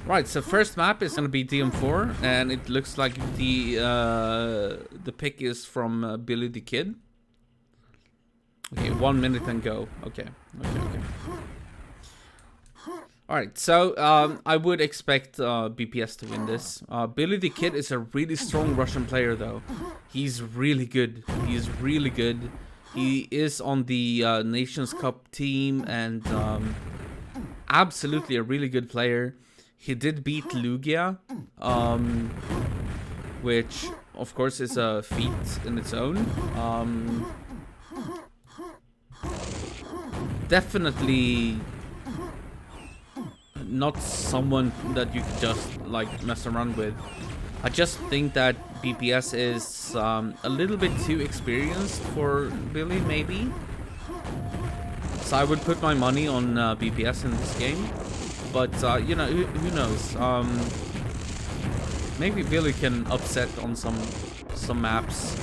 Right, so first map is gonna be DM4, and it looks like the pick is from Billy the Kid. Okay, 1 minute and go. Okay. Alright, so I would expect BPS to win this. Billy the Kid is a really strong Russian player, though. He's really good. He's really good. He is on the Nations Cup team, and absolutely a really good player. He did beat Lugia, which of course is a feat in its own. Definitely not someone that you could just like mess around with. I just think that BPS is a little bit too experienced for Billy, maybe. So I would put my money on BPS in this game. But, you know, who knows? Maybe Billy can upset on some maps.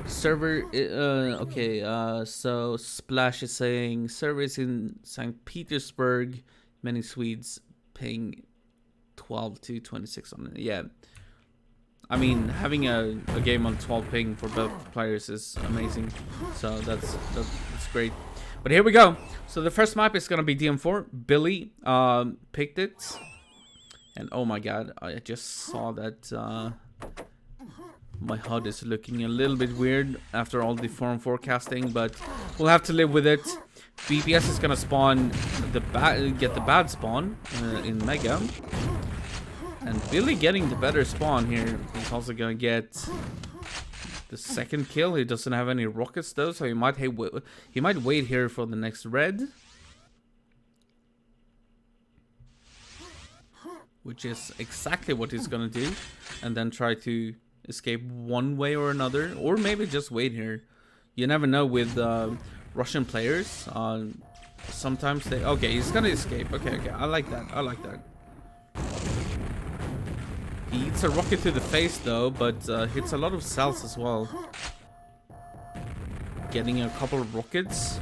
Server, okay, so Splash is saying, server is in St. Petersburg, many Swedes paying 12 to 26 on it. Yeah. I mean, having a game on 12 ping for both players is amazing. So that's great. But here we go. So the first map is gonna be DM4. Billy picked it, and oh my god, I just saw that my HUD is looking a little bit weird after all the forum forecasting, but we'll have to live with it. BPS is gonna spawn get the bad spawn in Mega, and Billy getting the better spawn here. He's also gonna get the second kill. He doesn't have any rockets though, so he might wait here for the next red, which is exactly what he's gonna do, and then try to escape one way or another, or maybe just wait here. You never know with Russian players. Sometimes they he's gonna escape. Okay, I like that. He eats a rocket to the face though, but hits a lot of cells as well. Getting a couple of rockets.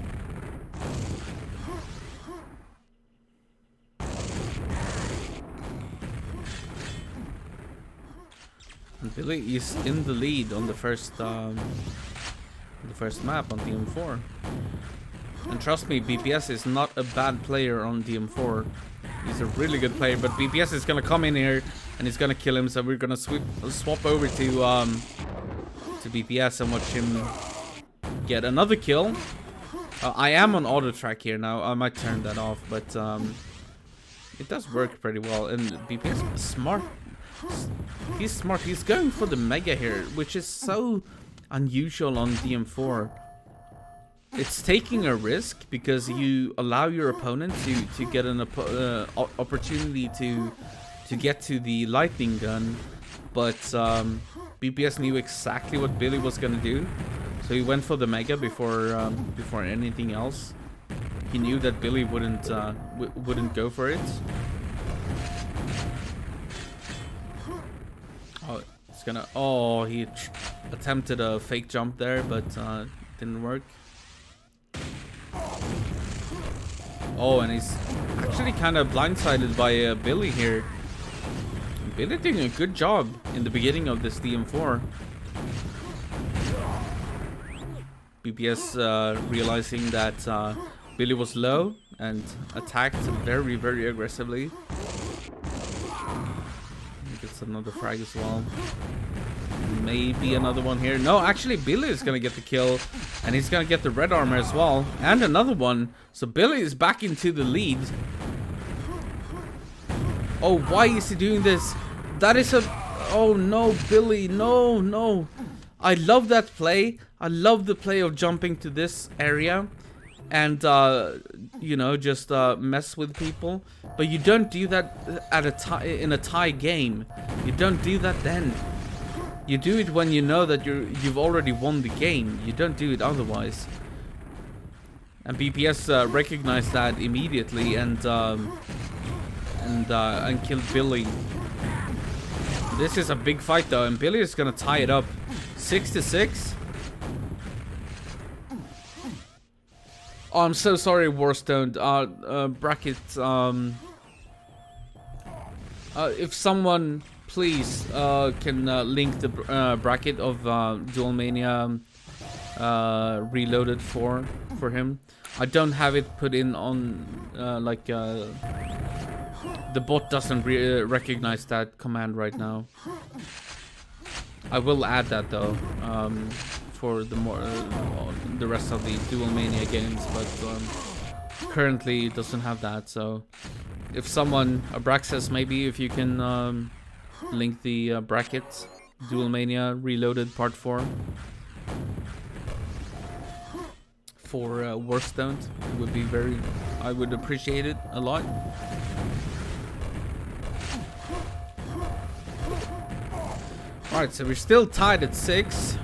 And Billy is in the lead on the first map on DM4. And trust me, BPS is not a bad player on DM4. He's a really good player, but BPS is gonna come in here and he's gonna kill him, so we're gonna swap over to BPS and watch him get another kill. I am on auto track here now. I might turn that off, but it does work pretty well. And BPS is smart. He's smart. He's going for the mega here, which is so unusual on DM4. It's taking a risk because you allow your opponent to get an opportunity to get to the lightning gun, but BPS knew exactly what Billy was gonna do, so he went for the mega before anything else. He knew that Billy wouldn't go for it. Oh, it's gonna. Oh, he attempted a fake jump there, but didn't work. Oh, and he's actually kind of blindsided by Billy here. Billy doing a good job in the beginning of this DM4. BPS realizing that Billy was low and attacked very, very aggressively. Gets another frag as well. Maybe another one here. No, actually Billy is gonna get the kill, and he's gonna get the red armor as well, and another one. So Billy is back into the lead. Oh, why is he doing this? That is a... Oh no, Billy, no. I love that play. I love the play of jumping to this area and you know, just mess with people. But you don't do that at in a tie game. You don't do that then. You do it when you know that you've already won the game. You don't do it otherwise. And BPS recognized that immediately and killed Billy. This is a big fight though, and Billy is gonna tie it up, 6-6. Oh, I'm so sorry, Warstone. Bracket. If someone please can link the bracket of Duelmania Reloaded for him. I don't have it put in on the bot doesn't recognize that command right now. I will add that though for the rest of the Duelmania games, but currently it doesn't have that. So if someone, Abraxas, maybe if you can link the bracket Duelmania Reloaded Part 4 for Warstone, it would be I would appreciate it a lot. Alright, so we're still tied at 6.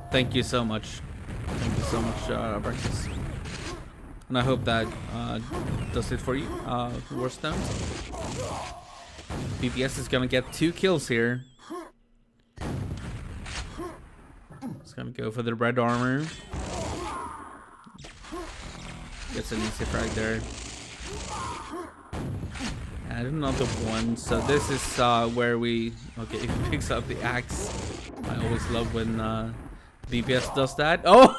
Thank you so much. Thank you so much, Abraxas. And I hope that does it for you, Warstone. BPS is gonna get 2 kills here. It's gonna go for the red armor. Gets an easy frag there. And another one. So this is where he picks up the axe. I always love when BPS does that. Oh!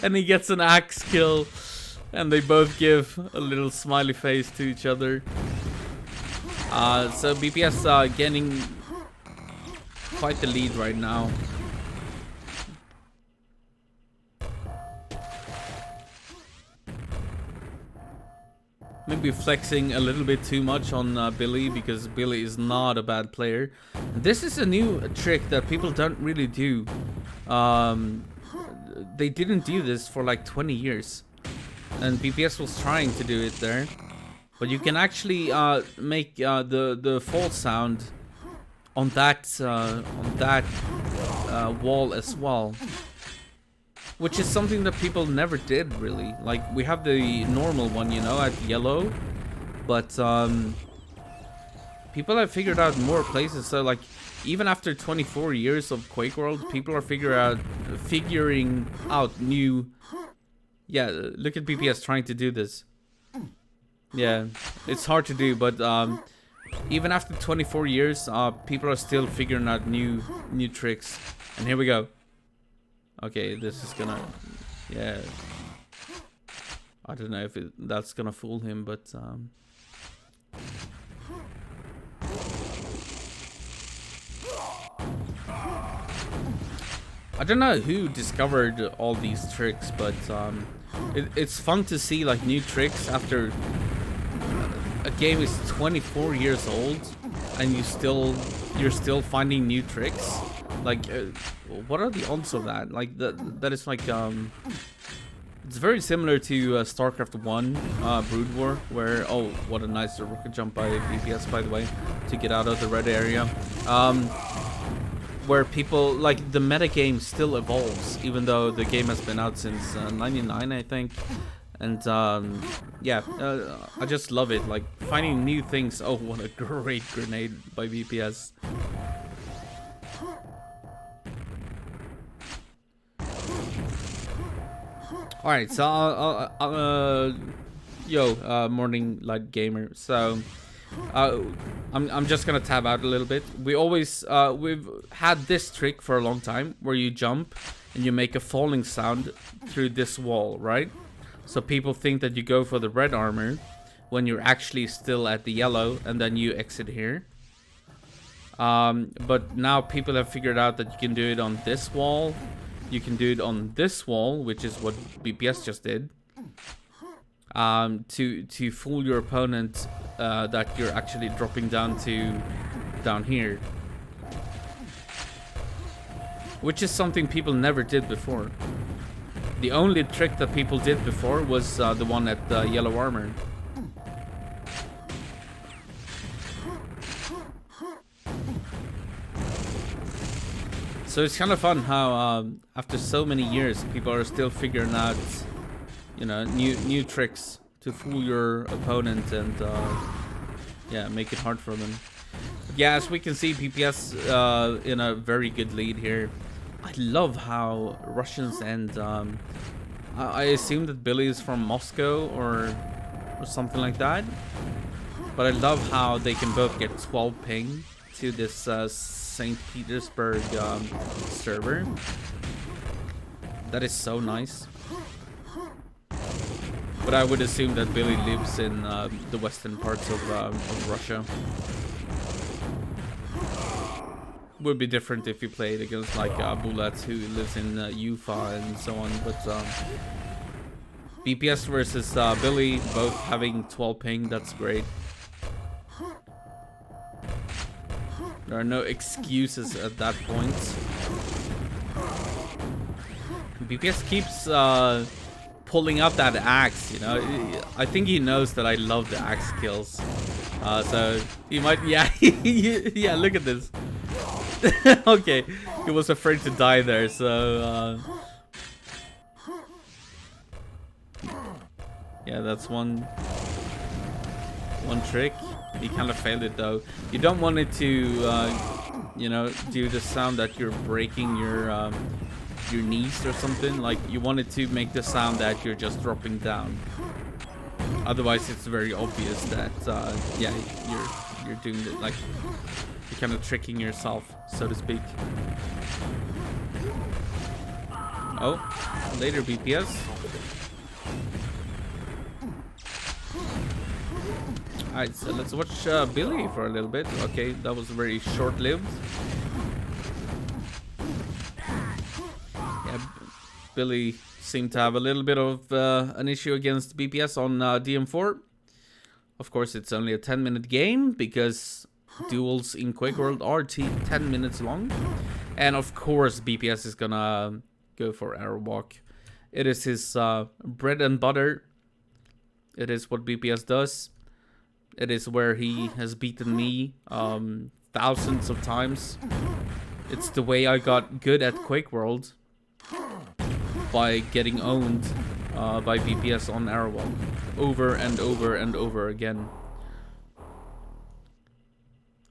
And he gets an axe kill. And they both give a little smiley face to each other. So BPS getting quite the lead right now. Maybe flexing a little bit too much on Billy, because Billy is not a bad player. This is a new trick that people don't really do. They didn't do this for like 20 years. And BPS was trying to do it there. But you can actually make the fall sound on that wall as well, which is something that people never did really. Like we have the normal one, you know, at yellow, but people have figured out more places. So like even after 24 years of Quake World, people are figuring out new. Yeah, look at BPS trying to do this. Yeah, it's hard to do, but even after 24 years, people are still figuring out new tricks. And here we go. Okay, this is gonna, yeah. I don't know if that's gonna fool him, but I don't know who discovered all these tricks, but it's fun to see like new tricks after a game is 24 years old and you're still finding new tricks. Like what are the odds of that? Like that is like it's very similar to StarCraft 1 Brood War, where what a nice rocket jump by BPS, by the way, to get out of the red area. Where people, like, the meta game still evolves, even though the game has been out since 99, I think. And yeah, I just love it, like finding new things. Oh, what a great grenade by BPS. Alright, so morning light gamer. So I'm just gonna tab out a little bit. We've had this trick for a long time, where you jump and you make a falling sound through this wall, right? So people think that you go for the red armor when you're actually still at the yellow, and then you exit here. But now people have figured out that you can do it on this wall. You can do it on this wall, which is what BPS just did. To fool your opponent that you're actually dropping down here, which is something people never did before. The only trick that people did before was the one at yellow armor. So it's kind of fun how after so many years, people are still figuring out, you know, new tricks to fool your opponent and yeah, make it hard for them. But yeah, as we can see, BPS in a very good lead here. I love how Russians and I assume that Billy is from Moscow or something like that. But I love how they can both get 12 ping to this St. Petersburg server. That is so nice. But I would assume that Billy lives in the western parts of Russia. Would be different if you played against like Bulat, who lives in Ufa and so on. But BPS versus Billy, both having 12 ping, that's great. There are no excuses at that point. BPS keeps pulling up that axe, you know. I think he knows that I love the axe kills. So he might, yeah, yeah, look at this. Okay, he was afraid to die there, so yeah, that's one trick. He kind of failed it though. You don't want it to, you know, do the sound that you're breaking your knees or something. Like you want it to make the sound that you're just dropping down. Otherwise, it's very obvious that yeah, you're doing it, like you're kind of tricking yourself, so to speak. Oh, later BPS. Alright, so let's watch Billy for a little bit. Okay, that was very short-lived. Yeah, Billy seemed to have a little bit of an issue against BPS on DM4. Of course, it's only a 10-minute game because duels in Quake World are 10 minutes long. And of course, BPS is gonna go for Airwalk. It is his bread and butter. It is what BPS does. It is where he has beaten me thousands of times. It's the way I got good at Quake World, by getting owned by BPS on Airwalk over and over and over again.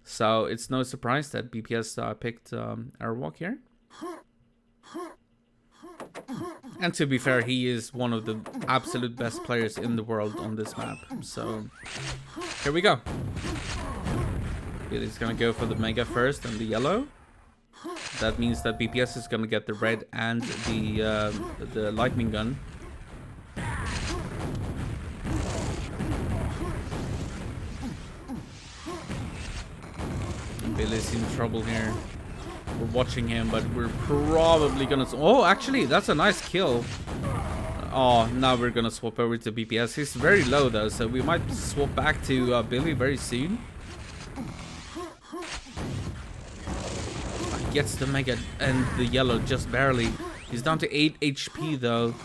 So it's no surprise that BPS picked Airwalk here. And to be fair, he is one of the absolute best players in the world on this map. So here we go. Billy's gonna go for the Mega first and the yellow. That means that BPS is gonna get the red and the lightning gun. And Billy's in trouble here. We're watching him, but we're probably gonna... Oh, actually, that's a nice kill. Oh, now we're gonna swap over to BPS. He's very low though, so we might swap back to Billy very soon. Gets the Mega and the yellow just barely. He's down to 8 HP though.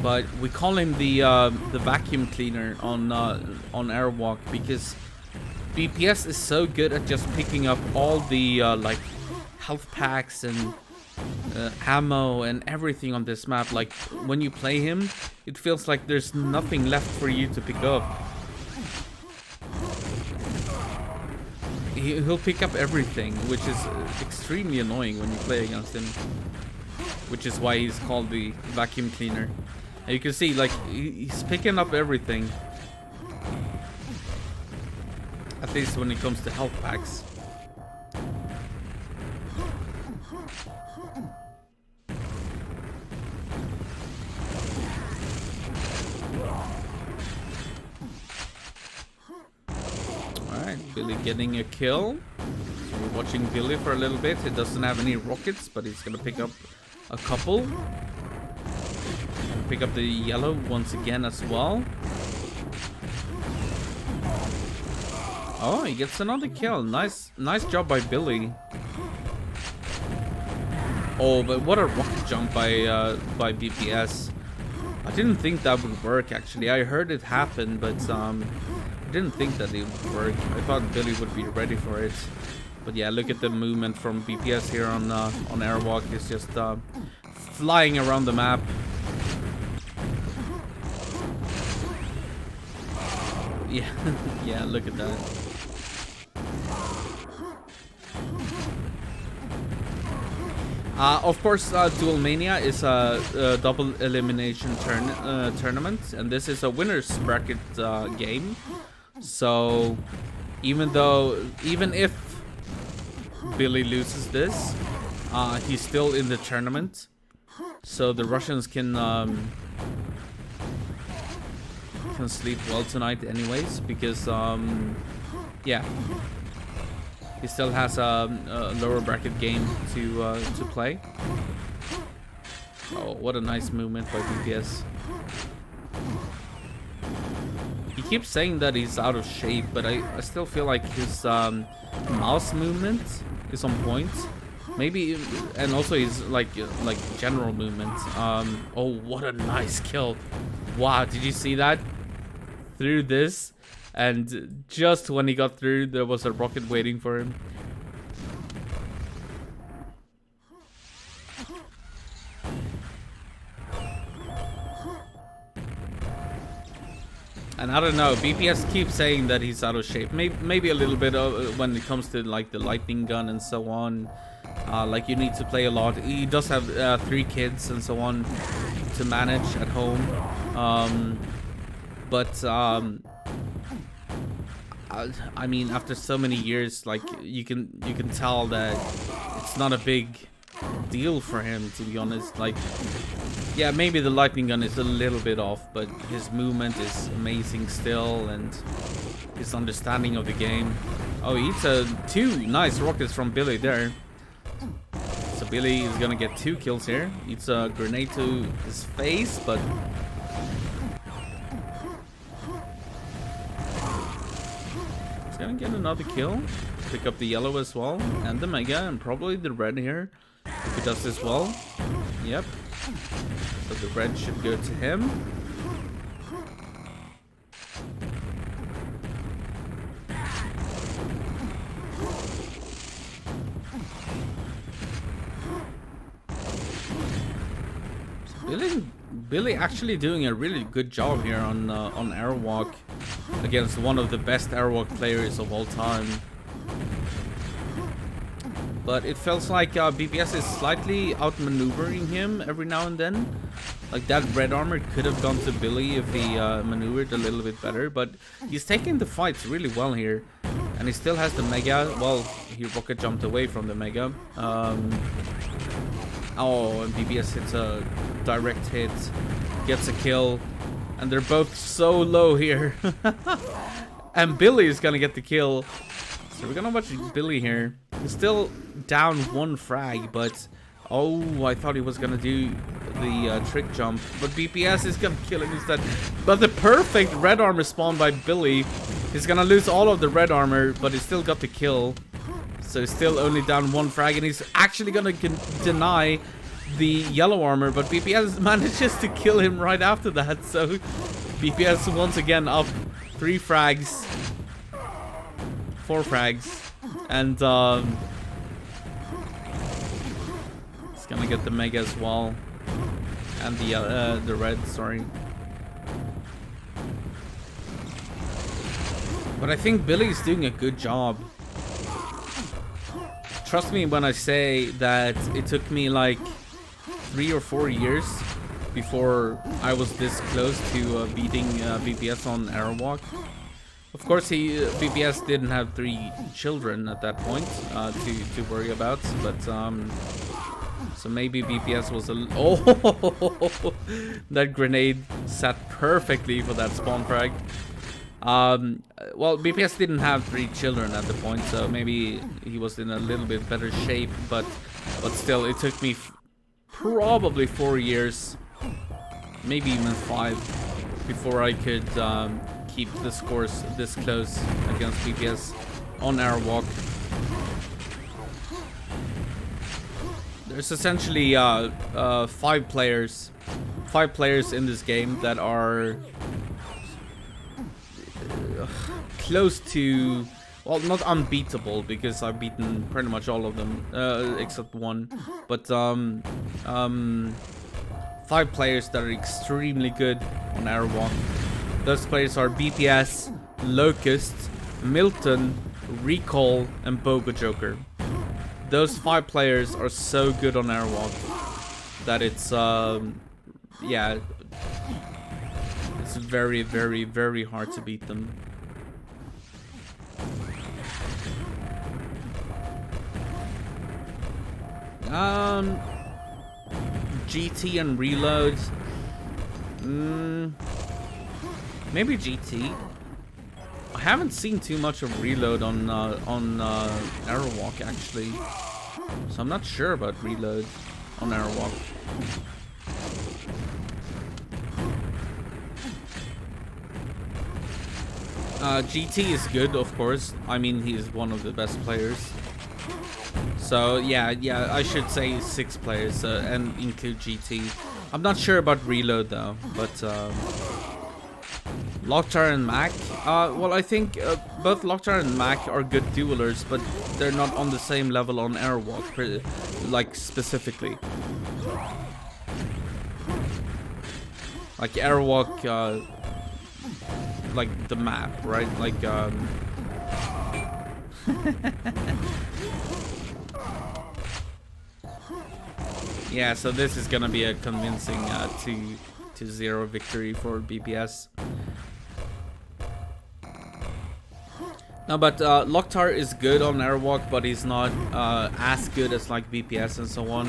But we call him the vacuum cleaner on Airwalk because BPS is so good at just picking up all the like health packs and ammo and everything on this map. Like when you play him, it feels like there's nothing left for you to pick up. He'll pick up everything, which is extremely annoying when you play against him. Which is why he's called the vacuum cleaner. And you can see, like, he's picking up everything. At least when it comes to health packs. Billy getting a kill. So we're watching Billy for a little bit. He doesn't have any rockets, but he's gonna pick up a couple. Pick up the yellow once again as well. Oh, he gets another kill. Nice job by Billy. Oh, but what a rocket jump by BPS. I didn't think that would work actually. I heard it happen, but I didn't think that it would work. I thought Billy would be ready for it. But yeah, look at the movement from BPS here on Airwalk. He's just flying around the map. Yeah, yeah, look at that. Of course, Duelmania is a double elimination tournament, and this is a winner's bracket game. So, even if Billy loses this, he's still in the tournament. So the Russians can sleep well tonight, anyways, because yeah. He still has a lower bracket game to play. Oh, what a nice movement by BPS. He keeps saying that he's out of shape, but I still feel like his mouse movement is on point. Maybe, and also his like general movement. Oh, what a nice kill! Wow, did you see that? Through this. And just when he got through, there was a rocket waiting for him. And I don't know, BPS keeps saying that he's out of shape. Maybe a little bit when it comes to like the lightning gun and so on. Like you need to play a lot. He does have 3 kids and so on to manage at home. I mean, after so many years, like you can tell that it's not a big deal for him, to be honest. Like, yeah, maybe the lightning gun is a little bit off, but his movement is amazing still, and his understanding of the game. Oh, he hits 2 nice rockets from Billy there. So Billy is gonna get 2 kills here. It's a grenade to his face, but gonna get another kill. Pick up the yellow as well, and the mega, and probably the red here if he does this well. Yep. So the red should go to him. So Billy actually doing a really good job here on Airwalk against one of the best Airwalk players of all time. But it feels like BPS is slightly outmaneuvering him every now and then. Like that red armor could have gone to Billy if he maneuvered a little bit better. But he's taking the fights really well here. And he still has the mega. Well, he rocket jumped away from the mega. Oh, and BPS hits a direct hit, gets a kill, and they're both so low here. And Billy is gonna get the kill. So we're gonna watch Billy here. He's still down 1 frag, but oh, I thought he was gonna do the trick jump, but BPS is gonna kill him instead. But the perfect red armor spawn by Billy. He's gonna lose all of the red armor, but he still got the kill. So he's still only down 1 frag, and he's actually gonna deny the yellow armor, but BPS manages to kill him right after that. So BPS once again up 3 frags, 4 frags, and he's gonna get the mega as well, and the red, sorry. But I think Billy's doing a good job. Trust me when I say that it took me like 3 or 4 years before I was this close to beating BPS on Airwalk. Of course, BPS didn't have 3 children at that point to worry about, but so maybe BPS was oh, that grenade sat perfectly for that spawn frag. Well, BPS didn't have 3 children at the point, so maybe he was in a little bit better shape, but still, it took me probably 4 years, maybe even 5, before I could keep the scores this close against BPS on Airwalk. There's essentially 5 players in this game that are close to, well, not unbeatable, because I've beaten pretty much all of them except 1, but 5 players that are extremely good on Airwalk. Those players are BPS, Locust, Milton, Recall, and Bogo Joker. those 5 players are so good on Airwalk that it's yeah, it's very, very, very hard to beat them. GT and reload. Maybe GT. I haven't seen too much of reload on Airwalk actually, so I'm not sure about reload on Airwalk. GT is good, of course. I mean, he's one of the best players. So yeah, I should say 6 players and include GT. I'm not sure about reload though, but Lockjar and Mac. Well, I think both Lockjar and Mac are good duelers, but they're not on the same level on Airwalk, like specifically. Like Airwalk, like the map, right? Like yeah, so this is gonna be a convincing 2-0 victory for BPS. No, but Locktar is good on Airwalk, but he's not as good as like BPS and so on.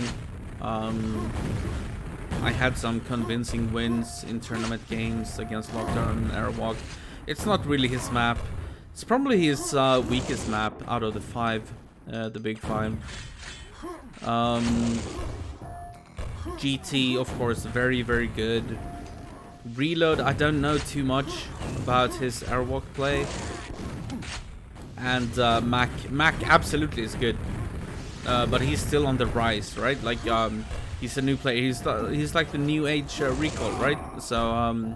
I had some convincing wins in tournament games against Locktar on Airwalk. It's not really his map. It's probably his weakest map out of the 5, the big 5. GT, of course, very, very good. Reload, I don't know too much about his Airwalk play. And Mac absolutely is good, but he's still on the rise, right? Like he's a new player. He's like the new age Recall, right? So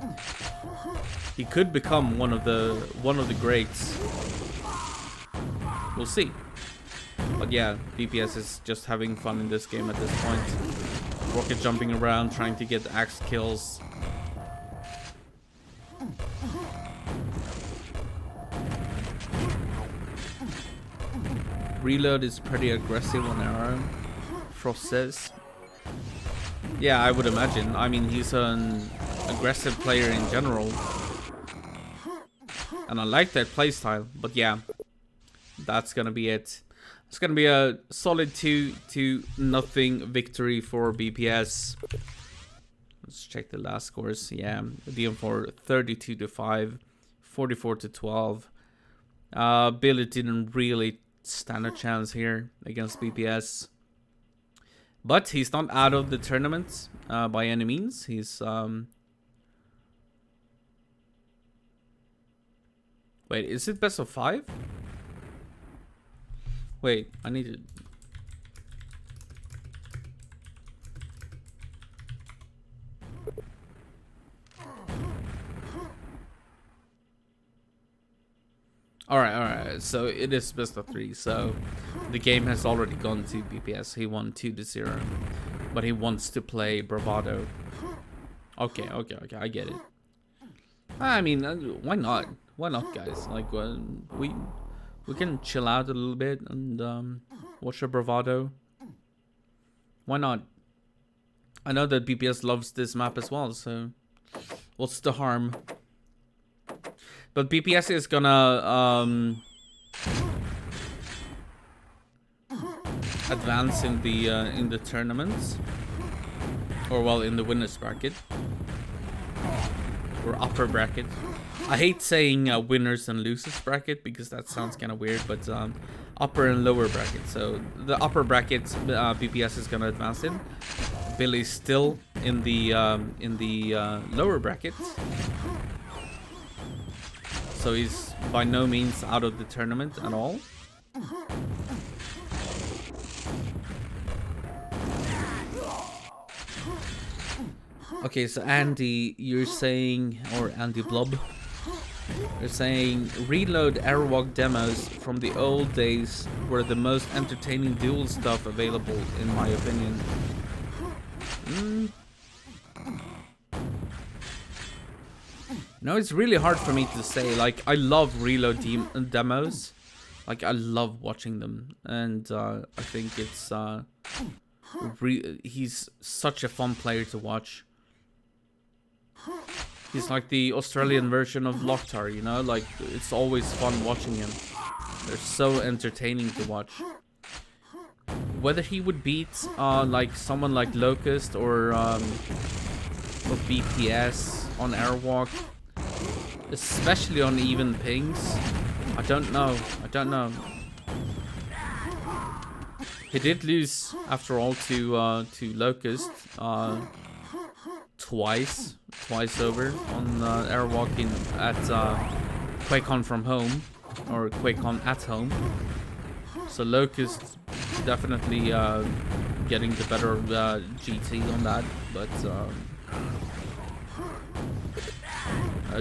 he could become one of the greats. We'll see. But yeah, BPS is just having fun in this game at this point. Rocket jumping around, trying to get axe kills. Reload is pretty aggressive on Arrow, Frost says. Yeah, I would imagine. I mean, he's an aggressive player in general. And I like that playstyle, but yeah, that's gonna be it. It's gonna be a solid 2-0 victory for BPS. Let's check the last scores. Yeah, DM4 32-5, 44-12. Billy didn't really stand a chance here against BPS, but he's not out of the tournament by any means. He's wait, is it best of 5? Wait, I need to. Alright, so it is best of 3, so the game has already gone to BPS. He won 2-0, but he wants to play Bravado. Okay, I get it. I mean, why not? Why not, guys? Like, we can chill out a little bit and watch a Bravado. Why not? I know that BPS loves this map as well, so what's the harm? But BPS is gonna advance in the tournaments, or well, in the winners bracket or upper bracket. I hate saying winners and losers bracket because that sounds kind of weird, but upper and lower bracket. So the upper bracket, BPS is gonna advance in. Billy's still in the lower bracket. So he's by no means out of the tournament at all. Okay, so Andy, you're saying, or Andy Blob, you're saying reload Airwalk demos from the old days were the most entertaining duel stuff available, in my opinion. No, it's really hard for me to say. Like, I love reload demos, Like, I love watching them, and I think it's he's such a fun player to watch. He's like the Australian version of Lokhtar, you know? Like, it's always fun watching him. They're so entertaining to watch. Whether he would beat like someone like Locust or BPS on Airwalk, especially on even pings, I don't know. He did lose after all to Locust twice over on Airwalk at QuakeCon from home, or QuakeCon at home. So Locust definitely getting the better of GT on that, but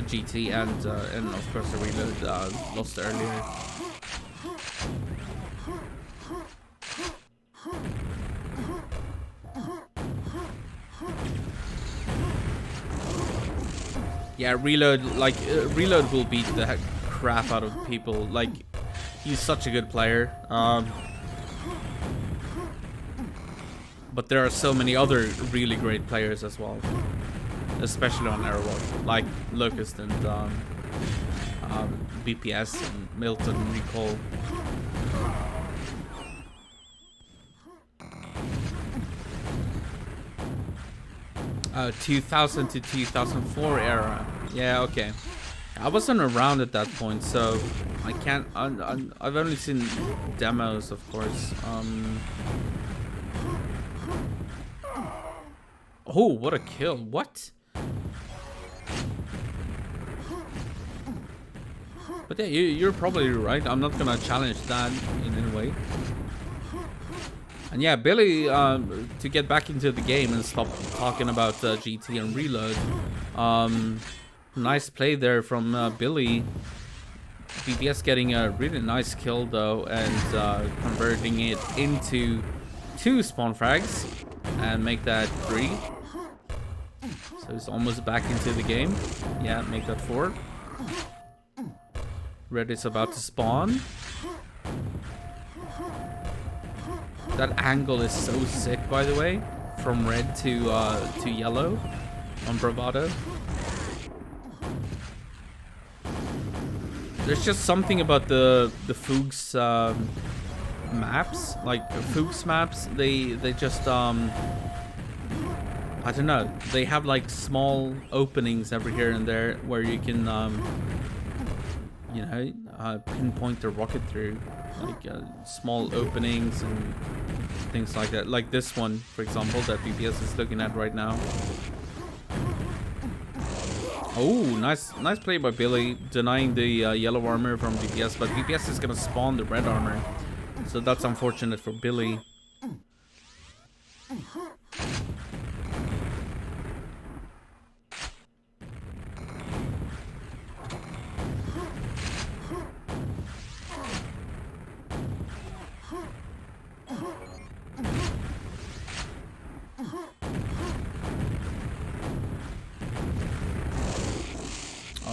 GT and of course the Reload lost earlier. Yeah, Reload, like, Reload will beat the heck crap out of people. Like, he's such a good player. But there are so many other really great players as well. Especially on Airwalk, like Locust and BPS and Milton Recall. 2000 to 2004 era. Yeah, okay. I wasn't around at that point, so I can't. I've only seen demos, of course. Oh, what a kill! What? But yeah, you're probably right. I'm not gonna challenge that in any way. And yeah, Billy, to get back into the game and stop talking about GT and Reload. Nice play there from Billy. BBS getting a really nice kill though, and converting it into 2 spawn frags and make that 3. So he's almost back into the game. Yeah, make that 4. Red is about to spawn. That angle is so sick, by the way, from red to yellow on Bravado. There's just something about the Fuchs maps, like Fuchs maps. They just I don't know. They have like small openings every here and there where you can you know, pinpoint the rocket through, like small openings and things like that. Like this one, for example, that BPS is looking at right now. Oh, nice play by Billy, denying the yellow armor from BPS, but BPS is gonna spawn the red armor, so that's unfortunate for Billy.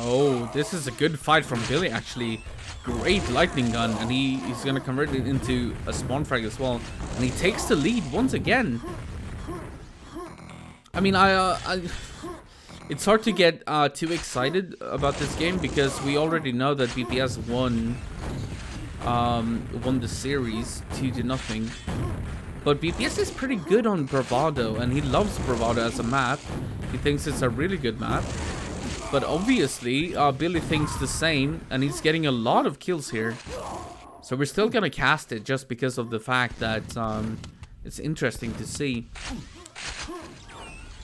Oh, this is a good fight from Billy, actually. Great lightning gun, and he's gonna convert it into a spawn frag as well. And he takes the lead once again. I mean, it's hard to get too excited about this game because we already know that BPS won the series 2-0. But BPS is pretty good on Bravado, and he loves Bravado as a map. He thinks it's a really good map. But obviously, Billy thinks the same, and he's getting a lot of kills here. So we're still gonna cast it just because of the fact that it's interesting to see.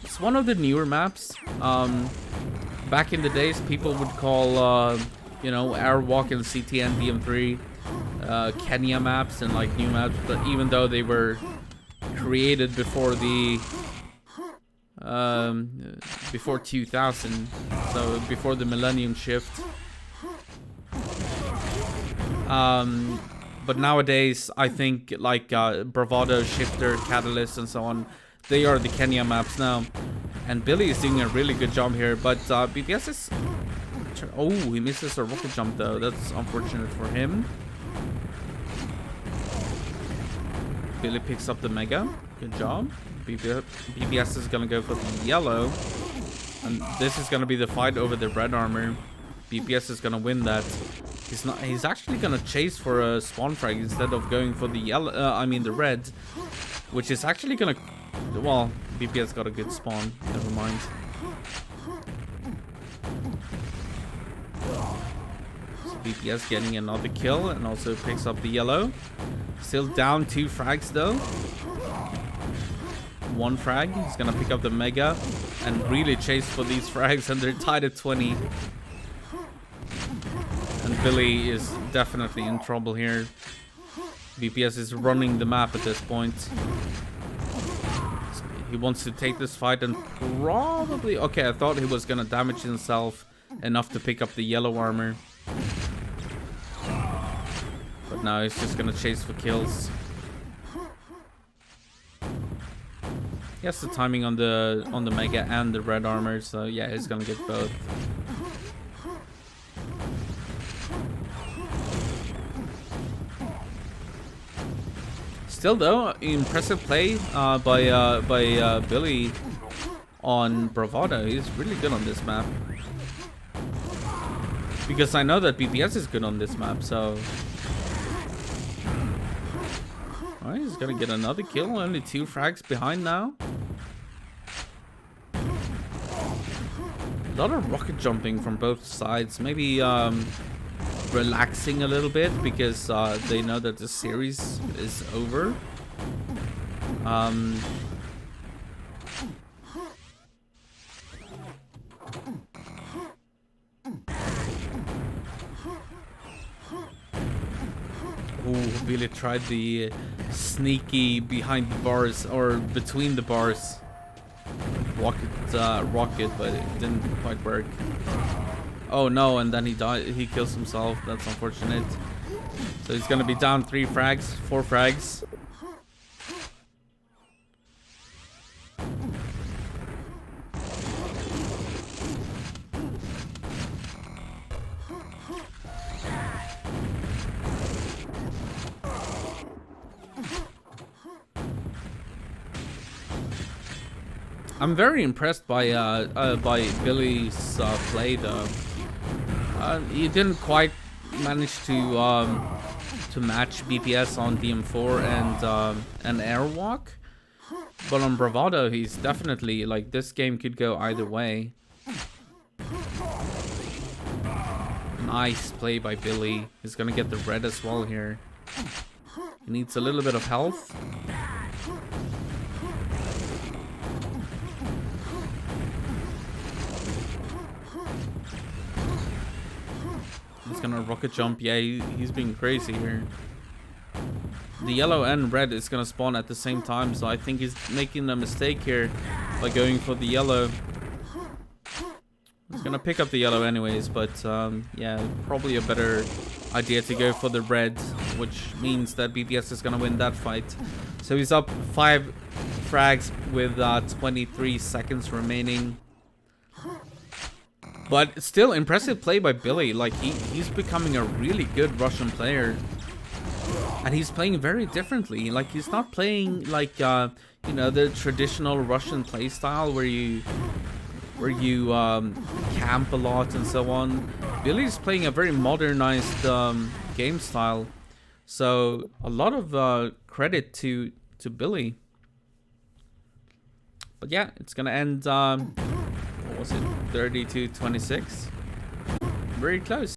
It's one of the newer maps. Back in the days, people would call, you know, Airwalk and CTN DM3 Kenya maps and like new maps, but even though they were created before the before 2000, so before the millennium shift. But nowadays, I think like Bravado, Shifter, Catalyst, and so on, they are the Kenya maps now. And Billy is doing a really good job here, but BPS is... Oh, he misses a rocket jump though. That's unfortunate for him. Billy picks up the Mega. Good job. BBS is gonna go for the yellow. And this is gonna be the fight over the red armor. BBS is gonna win that. He's actually gonna chase for a spawn frag instead of going for the yellow, the red. Which is actually gonna... Well, BBS got a good spawn. Never mind. So BBS getting another kill and also picks up the yellow. Still down 2 frags though. 1 frag. He's gonna pick up the Mega and really chase for these frags, and they're tied at 20. And Billy is definitely in trouble here. BPS is running the map at this point. He wants to take this fight and probably... Okay, I thought he was gonna damage himself enough to pick up the yellow armor. But now he's just gonna chase for kills. He has the timing on the Mega and the red armor, so yeah, he's gonna get both. Still though, impressive play by Billy on Bravado. He's really good on this map. Because I know that BPS is good on this map, so... Alright, he's gonna get another kill. Only 2 frags behind now. A lot of rocket jumping from both sides. Maybe relaxing a little bit because they know that the series is over. Ooh, really tried the sneaky behind the bars or between the bars rocket, but it didn't quite work. Oh no, and then he died. He kills himself. That's unfortunate. So he's gonna be down 3 frags, 4 frags. I'm very impressed by Billy's play though. He didn't quite manage to match BPS on DM4 and Airwalk, but on Bravado he's definitely, like, this game could go either way. Nice play by Billy. He's gonna get the red as well here. He needs a little bit of health. He's gonna rocket jump. Yeah, he's being crazy here. The yellow and red is gonna spawn at the same time, so I think he's making a mistake here by going for the yellow. He's gonna pick up the yellow anyways, but yeah, probably a better idea to go for the red, which means that BPS is gonna win that fight. So he's up 5 frags with 23 seconds remaining. But still impressive play by Billy. Like, he's becoming a really good Russian player. And he's playing very differently. Like, he's not playing like you know, the traditional Russian play style where you camp a lot and so on. Billy's playing a very modernized game style. So a lot of credit to Billy. But yeah, it's gonna end what was it, 32-26? Very close.